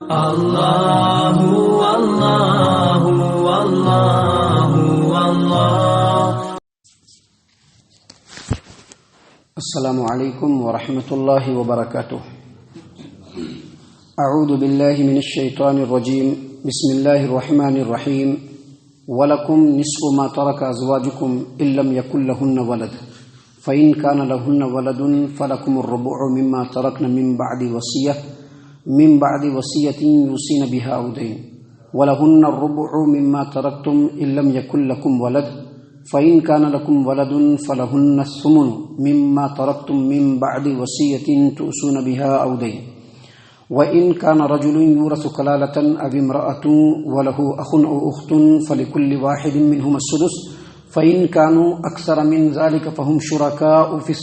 اللہ اللہ اللہ اللہ۔ السلام علیکم ورحمۃ اللہ وبرکاتہ۔ اعوذ باللہ من الشیطان الرجیم، بسم اللہ الرحمن الرحیم۔ وَلَكُمْ نِصْفُ مَا تَرَكَ أَزْوَاجُكُمْ إِن لَّمْ يَكُن لَّهُنَّ وَلَدٌ فَإِن كَانَ لَهُنَّ وَلَدٌ فَلَكُمُ الرُّبُعُ مِمَّا تَرَكْنَ من بعد وصية يوصين بها أو دين، ولهن الربع مما تركتم إن لم يكن لكم ولد، فإن كان لكم ولد فلهن الثمن مما تركتم من بعد وصية توصون بها أو دين، وإن كان رجل يورث كلالة أو امرأة وله أخ أو أخت فلكل واحد منهما السدس، فإن كانوا أكثر من ذلك فهم شركاء في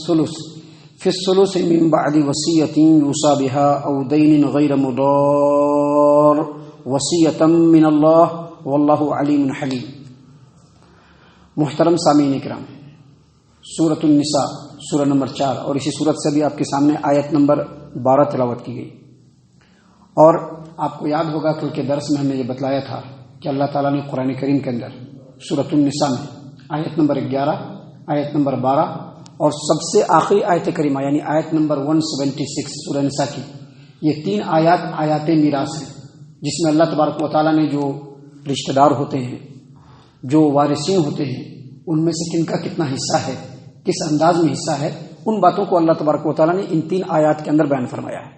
الثلث من بعد وصية يوصى بها أو دين غير مضار وصية من الله والله عليم حليم۔ محترم سامعین کرام، سورۃ النساء سورہ نمبر 4 اور اسی سورت سے بھی آپ کے سامنے آیت نمبر 12 تلاوت کی گئی، اور آپ کو یاد ہوگا کل کے درس میں ہم نے یہ بتلایا تھا کہ اللہ تعالیٰ نے قرآن کریم کے اندر سورۃ النساء میں آیت نمبر 11، آیت نمبر 12 اور سب سے آخری آیت کریمہ یعنی آیت نمبر 176 سورہ نساء کی، یہ 3 آیات میراث ہیں، جس میں اللہ تبارک و تعالیٰ نے جو رشتہ دار ہوتے ہیں، جو وارثین ہوتے ہیں، ان میں سے کن کا کتنا حصہ ہے، کس انداز میں حصہ ہے، ان باتوں کو اللہ تبارک و تعالیٰ نے ان 3 آیات کے اندر بیان فرمایا ہے۔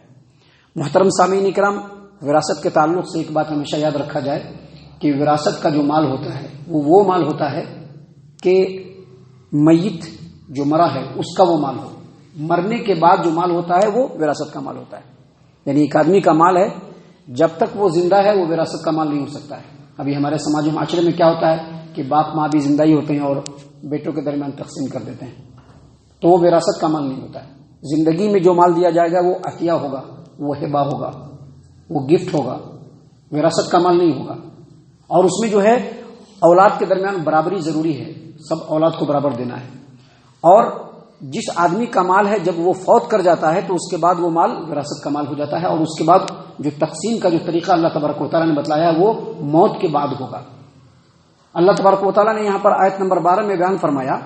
محترم سامعین کرام، وراثت کے تعلق سے ایک بات ہمیشہ یاد رکھا جائے کہ وراثت کا جو مال ہوتا ہے وہ مال ہوتا ہے کہ میت جو مرا ہے اس کا وہ مال ہو، مرنے کے بعد جو مال ہوتا ہے وہ وراثت کا مال ہوتا ہے۔ یعنی ایک آدمی کا مال ہے، جب تک وہ زندہ ہے وہ وراثت کا مال نہیں ہو سکتا ہے۔ ابھی ہمارے سماج و معاشرے میں کیا ہوتا ہے کہ باپ ماں بھی زندہ ہی ہوتے ہیں اور بیٹوں کے درمیان تقسیم کر دیتے ہیں، تو وہ وراثت کا مال نہیں ہوتا ہے۔ زندگی میں جو مال دیا جائے گا وہ عطیہ ہوگا، وہ ہبہ ہوگا، وہ گفٹ ہوگا، وراثت کا مال نہیں ہوگا۔ اور اس میں جو ہے اولاد کے درمیان برابری ضروری ہے، سب اولاد کو برابر دینا ہے۔ اور جس آدمی کا مال ہے جب وہ فوت کر جاتا ہے تو اس کے بعد وہ مال وراثت کا مال ہو جاتا ہے، اور اس کے بعد جو تقسیم کا جو طریقہ اللہ تبارک و تعالیٰ نے بتلایا وہ موت کے بعد ہوگا۔ اللہ تبارک و تعالیٰ نے یہاں پر آیت نمبر 12 میں بیان فرمایا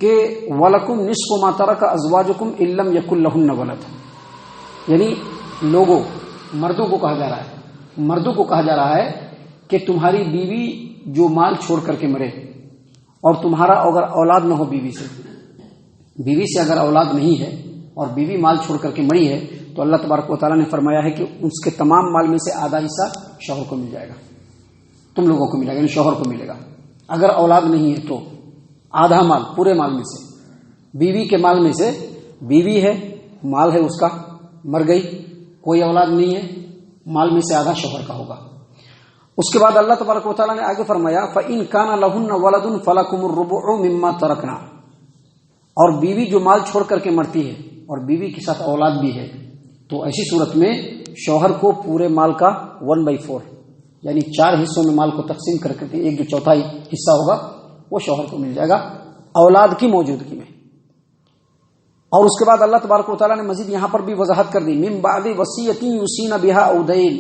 کہ وَلَكُمْ نِصْفُ مَا تَرَكَ أَزْوَاجُكُمْ إِن لَّمْ يَكُن لَّهُنَّ وَلَدٌ، یعنی لوگوں، مردوں کو کہا جا رہا ہے کہ تمہاری بیوی جو مال چھوڑ کر کے مرے اور تمہارا اگر اولاد نہ ہو، بیوی سے اگر اولاد نہیں ہے اور بیوی مال چھوڑ کر کے مری ہے تو اللہ تبارک و تعالیٰ نے فرمایا ہے کہ اس کے تمام مال میں سے آدھا حصہ شوہر کو مل جائے گا، تم لوگوں کو ملے گا، یعنی شوہر کو ملے گا۔ اگر اولاد نہیں ہے تو آدھا مال پورے مال میں سے، بیوی کے مال میں سے، بیوی ہے مال ہے اس کا، مر گئی، کوئی اولاد نہیں ہے، مال میں سے آدھا شوہر کا ہوگا۔ اس کے بعد اللہ تبارک و تعالیٰ نے آگے فرمایا فَإِن كَانَ لَهُنَّ وَلَدٌ فَلَكُمُ الرُّبُعُ مِمَّا تَرَكْنَا، اور بیوی جو مال چھوڑ کر کے مرتی ہے اور بیوی کے ساتھ اولاد بھی ہے تو ایسی صورت میں شوہر کو پورے مال کا 1/4 یعنی 4 حصوں میں مال کو تقسیم کر کے ایک جو چوتھائی حصہ ہوگا وہ شوہر کو مل جائے گا اولاد کی موجودگی میں۔ اور اس کے بعد اللہ تبارک و تعالیٰ نے مزید یہاں پر بھی وضاحت کر دی من بعد وصیۃ یوصین بها او دین،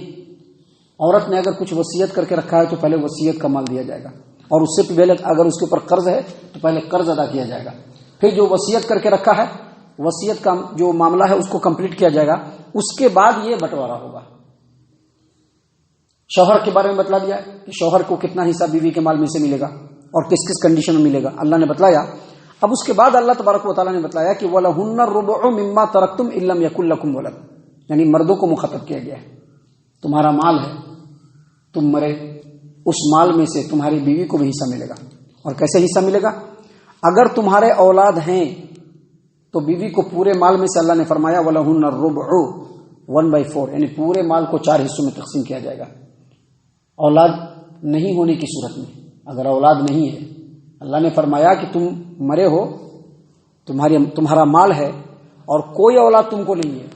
عورت نے اگر کچھ وصیت کر کے رکھا ہے تو پہلے وصیت کا مال دیا جائے گا، اور اس سے پہلے اگر اس کے اوپر قرض ہے تو پہلے قرض ادا کیا جائے گا، پھر جو وصیت کر کے رکھا ہے وصیت کا جو معاملہ ہے اس کو کمپلیٹ کیا جائے گا، اس کے بعد یہ بٹوارا ہوگا۔ شوہر کے بارے میں بتلا دیا کہ شوہر کو کتنا حصہ بیوی کے مال میں سے ملے گا اور کس کس کنڈیشن میں ملے گا، اللہ نے بتلایا۔ اب اس کے بعد اللہ تبارک و تعالیٰ نے بتلایا کہ وَلَهُنَّ الرُّبُعُ مِمَّا تَرَكْتُمْ إِن لَّمْ يَكُن لَّكُمْ وَلَدٌ، یعنی مردوں کو مخاطب کیا گیا ہے۔ تمہارا مال ہے، تم مرے، اس مال میں سے تمہاری بیوی کو بھی حصہ ملے گا، اور کیسے حصہ ملے گا؟ اگر تمہارے اولاد ہیں تو بیوی کو پورے مال میں سے اللہ نے فرمایا وَلَهُنَّ الرُّبُعُ 1/4 یعنی پورے مال کو 4 حصوں میں تقسیم کیا جائے گا۔ اولاد نہیں ہونے کی صورت میں، اگر اولاد نہیں ہے، اللہ نے فرمایا کہ تم مرے ہو، تمہارا مال ہے اور کوئی اولاد تم کو نہیں ہے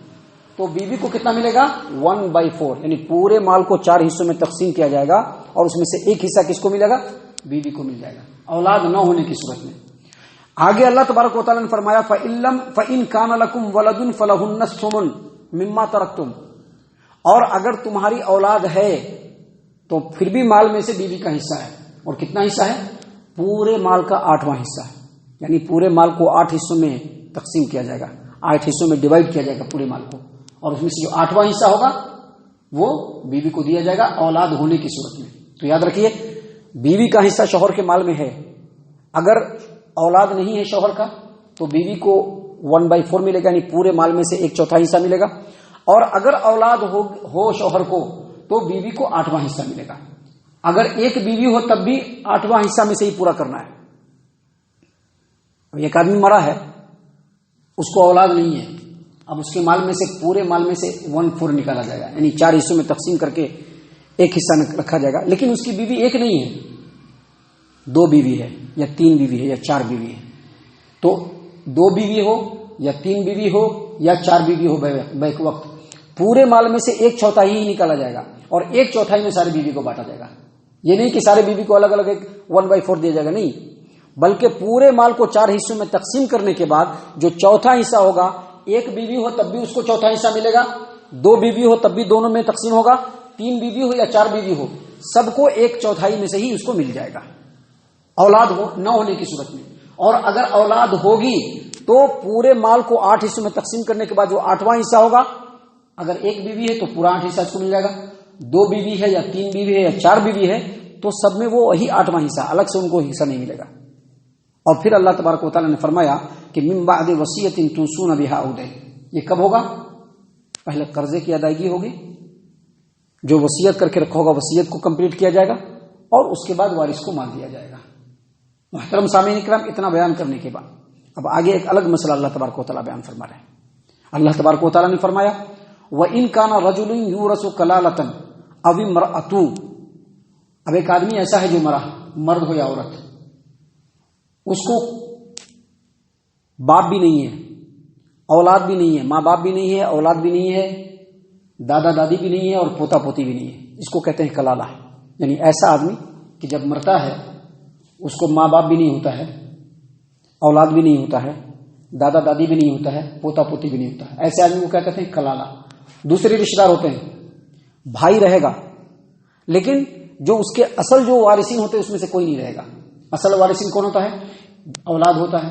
تو بیوی کو کتنا ملے گا 1/4 یعنی پورے مال کو 4 حصوں میں تقسیم کیا جائے گا، اور اس میں سے ایک حصہ کس کو ملے گا؟ بیوی کو مل جائے گا، اولاد نہ ہونے کی صورت میں۔ آگے اللہ تبارک و تعالیٰ نے فرمایا فَإِن كَانَ لَكُمْ وَلَدٌ فَلَهُنَّ الثُّمُنُ مِمَّا تَرَكْتُمْ، اور اگر تمہاری اولاد ہے تو پھر بھی مال میں سے بیوی کا حصہ ہے. اور کتنا حصہ ہے؟ پورے مال کا 8واں حصہ ہے. یعنی پورے مال کو 8 حصوں میں تقسیم کیا جائے گا، 8 حصوں میں ڈیوائڈ کیا جائے گا پورے مال کو، اور اس میں سے جو 8واں حصہ ہوگا وہ بیوی کو دیا جائے گا اولاد ہونے کی صورت میں. تو یاد رکھیے، بیوی کا حصہ شوہر کے مال میں ہے. اگر اولاد نہیں ہے شوہر کا تو بیوی کو 1/4 ملے گا، یعنی پورے مال میں سے 1/4 حصہ ملے گا. اور اگر اولاد ہو شوہر کو تو بیوی کو 8واں حصہ ملے گا. اگر ایک بیوی ہو تب بھی 8واں حصہ میں سے ہی پورا کرنا ہے. ایک آدمی مرا ہے، اس کو اولاد نہیں ہے، اب اس کے مال میں سے پورے مال میں سے 1/4 نکالا جائے گا، یعنی 4 حصوں میں تقسیم کر کے ایک حصہ رکھا جائے گا. لیکن اس کی بیوی ایک نہیں ہے، 2 بیوی ہے یا 3 بیوی ہے یا 4 بیوی ہے. تو 2 بیوی ہو یا 3 بیوی ہو یا 4 بیوی ہو بیک وقت پورے مال میں سے 1/4 ہی نکالا جائے گا، اور 1/4 میں سارے بیوی کو بانٹا جائے گا. یہ نہیں کہ سارے بیوی کو الگ الگ 1/4 دیا جائے گا، نہیں، بلکہ پورے مال کو 4 حصوں میں تقسیم کرنے کے بعد جو چوتھا حصہ ہوگا، ایک بیوی ہو تب بھی اس کو چوتھا حصہ ملے گا، 2 بیوی ہو تب بھی دونوں میں تقسیم ہوگا، 3 بیوی ہو یا 4 بیوی ہو سب کو 1/4 میں سے ہی اس کو مل جائے گا اولاد نہ ہونے کی صورت میں. اور اگر اولاد ہوگی تو پورے مال کو 8 حصوں میں تقسیم کرنے کے بعد جو 8واں حصہ ہوگا، اگر ایک بیوی ہے تو پورا 8 حصہ اس کو مل جائے گا، 2 بیوی ہے یا 3 بیوی ہے یا 4 بیوی ہے تو سب میں وہ وہی 8واں حصہ، الگ سے ان کو حصہ نہیں ملے گا. اور پھر اللہ تبارک و تعالیٰ نے فرمایا کہ من بعد وصیۃ توصون بها او دین. یہ کب ہوگا؟ پہلے قرضے کی ادائیگی ہوگی، جو وصیت کر کے رکھا ہوگا وصیت کو کمپلیٹ کیا جائے گا، اور اس کے بعد وارث کو مال دیا جائے گا. محترم سامعین اکرام، اتنا بیان کرنے کے بعد اب آگے ایک الگ مسئلہ اللہ تبارک و تعالیٰ بیان فرما رہے ہیں. اللہ تبارک و تعالیٰ نے فرمایا وَإِن كَانَ رَجُلٌ يُورَثُ كَلَالَةً أَوِ امْرَأَةٌ. اب ایک آدمی ایسا ہے جو مرا، مرد ہو یا عورت، اس کو باپ بھی نہیں ہے، اولاد بھی نہیں ہے، ماں باپ بھی نہیں ہے، اولاد بھی نہیں ہے، دادا دادی بھی نہیں ہے، اور پوتا پوتی بھی نہیں ہے. اس کو کہتے ہیں کلالہ. یعنی ایسا آدمی کہ جب مرتا ہے اس کو ماں باپ بھی نہیں ہوتا ہے، اولاد بھی نہیں ہوتا ہے، دادا دادی بھی نہیں ہوتا ہے، پوتا پوتی بھی نہیں ہوتا ہے. ایسے آدمی کو کیا کہتے ہیں؟ کلالہ. دوسرے رشتہ دار ہوتے ہیں، بھائی رہے گا لیکن جو اس کے اصل جو وارثین ہوتے ہیں اس میں سے کوئی نہیں رہے گا. اصل وارثین کون ہوتا ہے؟ اولاد ہوتا ہے،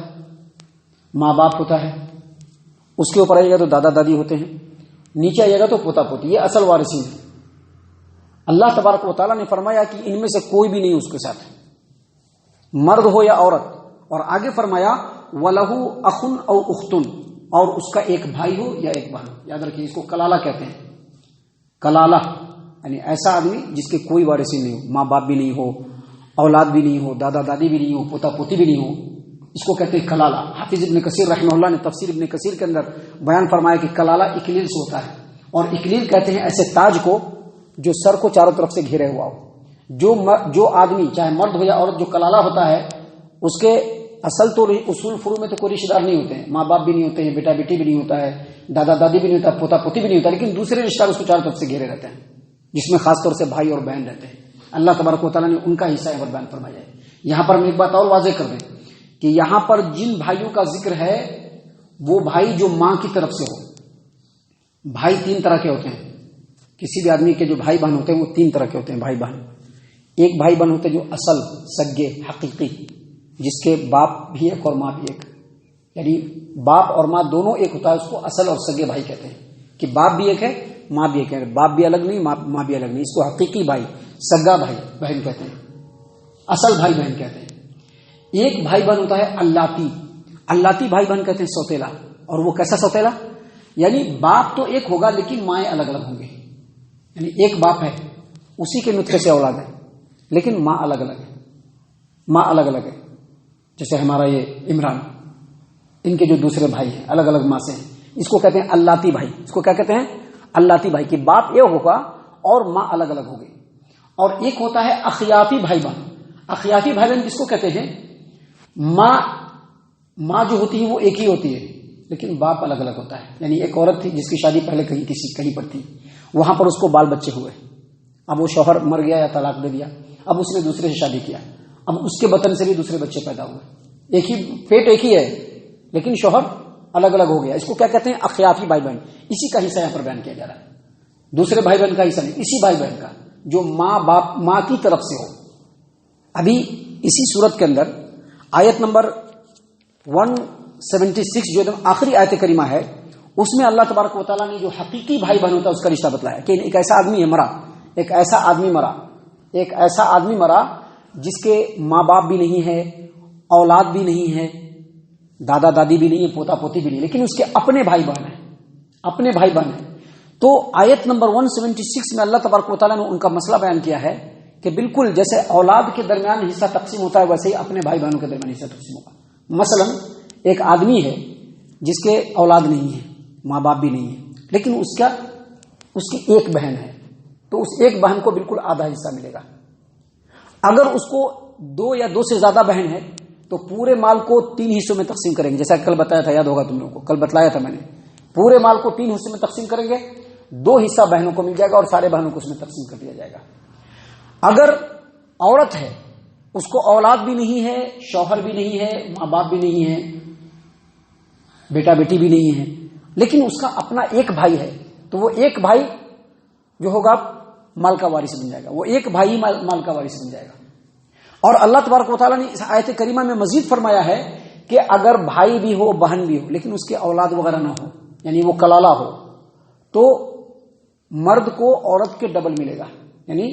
ماں باپ ہوتا ہے، اس کے اوپر آئے گا تو دادا دادی ہوتے ہیں، نیچے آئے گا تو پوتا پوتی. یہ اصل وارثین ہیں. اللہ تبارک و تعالیٰ نے فرمایا کہ ان میں سے کوئی بھی نہیں اس کے ساتھ، مرد ہو یا عورت. اور آگے فرمایا وَلَهُ أَخٌ أَوْ أُخْتٌ، اور اس کا ایک بھائی ہو یا ایک بہن. یاد رکھیے اس کو کلالہ کہتے ہیں. کلالہ یعنی ایسا آدمی جس کے کوئی وارثین نہیں ہو، ماں باپ بھی نہیں ہو، اولاد بھی نہیں ہو، دادا دادی بھی نہیں ہو، پوتا پوتی بھی نہیں ہو، اس کو کہتے ہیں کلالہ. حافظ ابن کثیر رحمہ اللہ نے تفسیر ابن کثیر کے اندر بیان فرمایا کہ کلالہ اکلیل سے ہوتا ہے. اور اکلیل کہتے ہیں ایسے تاج کو جو سر کو چاروں طرف سے گھیرے ہوا ہو. جو آدمی چاہے مرد ہو یا عورت جو کلالہ ہوتا ہے اس کے اصل تو اصول فروع میں تو کوئی رشتہ دار نہیں ہوتے ہیں، ماں باپ بھی نہیں ہوتے ہیں، بیٹا بیٹی بھی نہیں ہوتا ہے، دادا دادی بھی نہیں ہوتا، پوتا پوتی بھی نہیں ہوتا، لیکن دوسرے رشتہ دار اس کو چاروں طرف سے گھیرے رہتے ہیں، جس میں خاص طور سے بھائی اور بہن رہتے ہیں. اللہ تبارک و تعالیٰ نے ان کا حصہ بیان فرمایا ہے. یہاں پر ہم ایک بات اور واضح کر دیں کہ یہاں پر جن بھائیوں کا ذکر ہے وہ بھائی جو ماں کی طرف سے ہو. بھائی 3 طرح کے ہوتے ہیں. کسی بھی آدمی کے جو بھائی بہن ہوتے ہیں وہ 3 طرح کے ہوتے ہیں بھائی بہن. ایک بھائی بہن ہوتے ہیں جو اصل سگے حقیقی، جس کے باپ بھی ایک اور ماں بھی ایک، یعنی باپ اور ماں دونوں ایک ہوتا ہے، اس کو اصل اور سگے بھائی کہتے ہیں. کہ باپ بھی ایک ہے ماں بھی ایک ہے، باپ بھی الگ نہیں ماں بھی الگ نہیں، اس کو حقیقی بھائی سگا بھائی بہن کہتے ہیں، اصل بھائی بہن کہتے ہیں. ایک بھائی بہن ہوتا ہے اللہ بھائی بہن کہتے ہیں سوتیلا. اور وہ کیسا سوتیلا؟ یعنی باپ تو ایک ہوگا لیکن مائیں الگ الگ ہوں گے. یعنی ایک باپ ہے اسی کے نطفے سے اولاد ہے لیکن ماں الگ الگ ہے. جیسے ہمارا یہ عمران، ان کے جو دوسرے بھائی ہیں الگ الگ ماں سے ہیں، اس کو کہتے ہیں اللہ بھائی. اس کو کیا کہتے ہیں؟ اللہ بھائی. کہ باپ ایک ہوگا اور ماں الگ الگ ہوگی. اور ایک ہوتا ہے اخیافی بھائی بہن. اخیافی بھائی بہن کس کو کہتے ہیں؟ ماں جو ہوتی ہے وہ ایک ہی ہوتی ہے لیکن باپ الگ الگ ہوتا ہے. یعنی ایک عورت تھی جس کی شادی پہلے کہیں پر تھی، وہاں پر اس کو بال بچے ہوئے، اب وہ شوہر مر گیا یا طلاق دے دیا، اب اس نے دوسرے سے شادی کیا، اب اس کے بطن سے بھی دوسرے بچے پیدا ہوئے، ایک ہی پیٹ ایک ہی ہے لیکن شوہر الگ الگ ہو گیا. اس کو کیا کہتے ہیں؟ اخیافی بھائی بہن. اسی کا حصہ یہاں پر بیان کیا جا رہا ہے. دوسرے بھائی بہن کا حصہ نہیں، اسی بھائی بہن کا جو ماں کی طرف سے ہو. ابھی اسی صورت کے اندر آیت نمبر 176 جو آخری آیت کریمہ ہے، اس میں اللہ تبارک و تعالیٰ نے جو حقیقی بھائی بہن ہوتا ہے اس کا رشتہ بتلایا کہ ایک ایسا آدمی ہے مرا، ایک ایسا آدمی مرا جس کے ماں باپ بھی نہیں ہے، اولاد بھی نہیں ہے، دادا دادی بھی نہیں ہے، پوتا پوتی بھی نہیں، لیکن اس کے اپنے بھائی بہن ہیں. تو آیت نمبر 176 میں اللہ تبارک و تعالیٰ نے ان کا مسئلہ بیان کیا ہے کہ بالکل جیسے اولاد کے درمیان حصہ تقسیم ہوتا ہے ویسے ہی اپنے بھائی بہنوں کے درمیان حصہ تقسیم ہوگا. مثلا ایک آدمی ہے جس کے اولاد نہیں ہے، ماں باپ بھی نہیں ہے، لیکن اس کی ایک بہن ہے، تو اس ایک بہن کو بالکل آدھا حصہ ملے گا. اگر اس کو 2 یا 2 سے زیادہ بہن ہے تو پورے مال کو 3 حصوں میں تقسیم کریں گے، جیسا کل بتایا تھا، یاد ہوگا تم لوگوں کو، کل بتلایا تھا میں نے. پورے مال کو 3 حصوں میں تقسیم کریں گے، 2 حصہ بہنوں کو مل جائے گا اور سارے بہنوں کو اس میں تقسیم کر دیا جائے گا. اگر عورت ہے، اس کو اولاد بھی نہیں ہے، شوہر بھی نہیں ہے، ماں باپ بھی نہیں ہے، بیٹا بیٹی بھی نہیں ہے، لیکن اس کا اپنا ایک بھائی ہے، تو وہ ایک بھائی جو ہوگا مال کا وارث بن جائے گا، وہ ایک بھائی مال کا وارث بن جائے گا. اور اللہ تبارک و تعالیٰ نے اس آیت کریمہ میں مزید فرمایا ہے کہ اگر بھائی بھی ہو، بہن بھی ہو، لیکن اس کے اولاد وغیرہ نہ ہو، یعنی وہ کلالہ ہو، تو مرد کو عورت کے ڈبل ملے گا، یعنی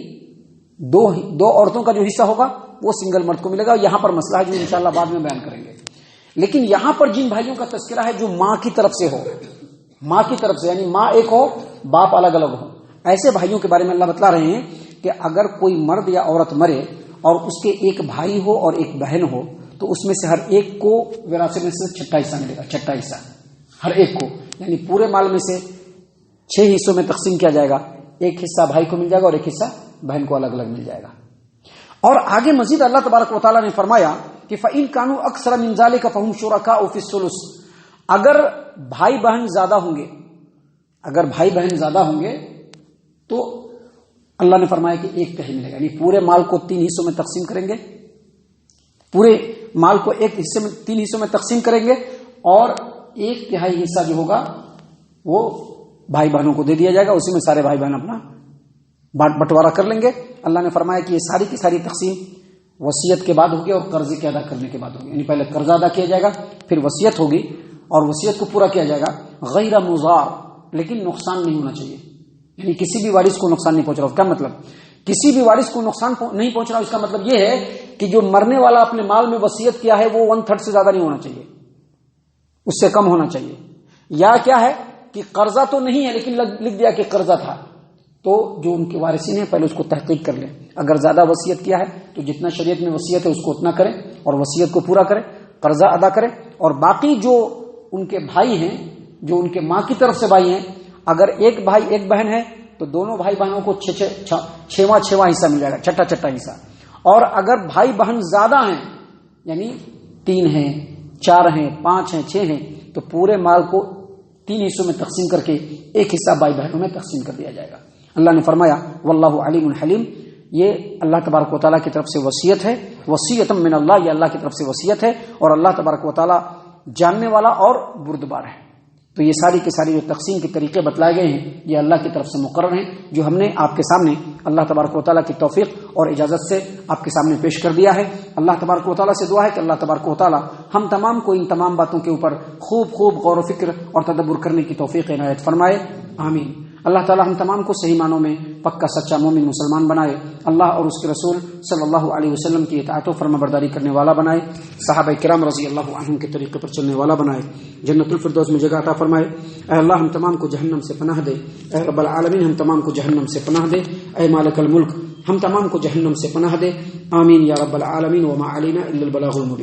دو عورتوں کا جو حصہ ہوگا وہ سنگل مرد کو ملے گا. یہاں پر مسئلہ ہے جو انشاءاللہ بعد میں بیان کریں گے. لیکن یہاں پر جن بھائیوں کا تذکرہ ہے جو ماں کی طرف سے ہو، ماں کی طرف سے یعنی ماں ایک ہو، باپ الگ الگ ہو، ایسے بھائیوں کے بارے میں اللہ بتلا رہے ہیں کہ اگر کوئی مرد یا عورت مرے اور اس کے ایک بھائی ہو اور ایک بہن ہو تو اس میں سے ہر ایک کو وراثت میں سے 6واں حصہ ملے گا، 6واں حصہ ہر ایک کو، یعنی پورے مال میں سے 6 حصوں میں تقسیم کیا جائے گا، ایک حصہ بھائی کو مل جائے گا اور ایک حصہ بہن کو الگ الگ مل جائے گا. اور آگے مزید اللہ تبارک و تعالیٰ نے فرمایا کہ فَإِن كَانُوا أَكْثَرَ مِن ذَلِكَ فَهُمْ شُرَكَاءُ فِي الثُّلُثِ. اگر بھائی بہن زیادہ ہوں گے تو اللہ نے فرمایا کہ ایک تہائی ملے گا، یعنی پورے مال کو 3 حصوں میں تقسیم کریں گے، پورے مال کو 3 حصوں میں تقسیم کریں گے اور 1/3 حصہ جو ہوگا وہ بھائی بہنوں کو دے دیا جائے گا، اسی میں سارے بھائی بہن اپنا بٹوارا کر لیں گے. اللہ نے فرمایا کہ یہ ساری کی ساری تقسیم وصیت کے بعد ہوگی اور قرضے کے ادا کرنے کے بعد ہوگی، یعنی پہلے قرضہ ادا کیا جائے گا، پھر وصیت ہوگی اور وصیت کو پورا کیا جائے گا غیر مضار، لیکن نقصان نہیں ہونا چاہیے، یعنی کسی بھی وارث کو نقصان نہیں پہنچ رہا. اس کا مطلب کسی بھی وارث کو نقصان نہیں پہنچ رہا، اس کا مطلب یہ ہے کہ جو مرنے والا اپنے مال میں وصیت کیا ہے وہ 1/3 سے زیادہ نہیں ہونا چاہیے، اس سے کم ہونا چاہیے. یا کیا ہے کہ قرضہ تو نہیں ہے لیکن لکھ دیا کہ قرضہ تھا، تو جو ان کے وارثین ہیں پہلے اس کو تحقیق کر لیں. اگر زیادہ وصیت کیا ہے تو جتنا شریعت میں وصیت ہے اس کو اتنا کریں اور وصیت کو پورا کریں، قرضہ ادا کریں. اور باقی جو ان کے بھائی ہیں، جو ان کے ماں کی طرف سے بھائی ہیں، اگر ایک بھائی ایک بہن ہے تو دونوں بھائی بہنوں کو 6واں حصہ مل جائے گا، 6واں حصہ. اور اگر بھائی بہن زیادہ ہیں، یعنی 3 ہیں، 4 ہیں، 5 ہیں، 6 ہیں، تو پورے مال کو 3 حصوں میں تقسیم کر کے ایک حصہ بھائی بہنوں میں تقسیم کر دیا جائے گا. اللہ نے فرمایا واللہ علیم حلیم، یہ اللہ تبارک و تعالیٰ کی طرف سے وصیت ہے، وصیۃ من اللہ، یہ اللہ کی طرف سے وصیت ہے اور اللہ تبارک و تعالیٰ جاننے والا اور بردبار ہے. تو یہ ساری کی ساری جو تقسیم کے طریقے بتلائے گئے ہیں یہ اللہ کی طرف سے مقرر ہیں، جو ہم نے آپ کے سامنے اللہ تبارک و تعالیٰ کی توفیق اور اجازت سے آپ کے سامنے پیش کر دیا ہے. اللہ تبارک و تعالیٰ سے دعا ہے کہ اللہ تبارک و تعالیٰ ہم تمام کو ان تمام باتوں کے اوپر خوب غور و فکر اور تدبر کرنے کی توفیق عنایت فرمائے، آمین. اللہ تعالیٰ ہم تمام کو صحیح معنوں میں پکا سچا مومن مسلمان بنائے، اللہ اور اس کے رسول صلی اللہ علیہ وسلم کی اطاعت و فرما برداری کرنے والا بنائے، صحابہ کرام رضی اللہ عنہم کے طریقے پر چلنے والا بنائے، جنت الفردوس میں جگہ عطا فرمائے. اے اللہ ہم تمام کو جہنم سے پناہ دے، اے رب العالمین ہم تمام کو جہنم سے پناہ دے، اے مالک الملک ہم تمام کو جہنم سے پناہ دے، آمین یا رب العالمین. وما علینا الا البلاغ المبین.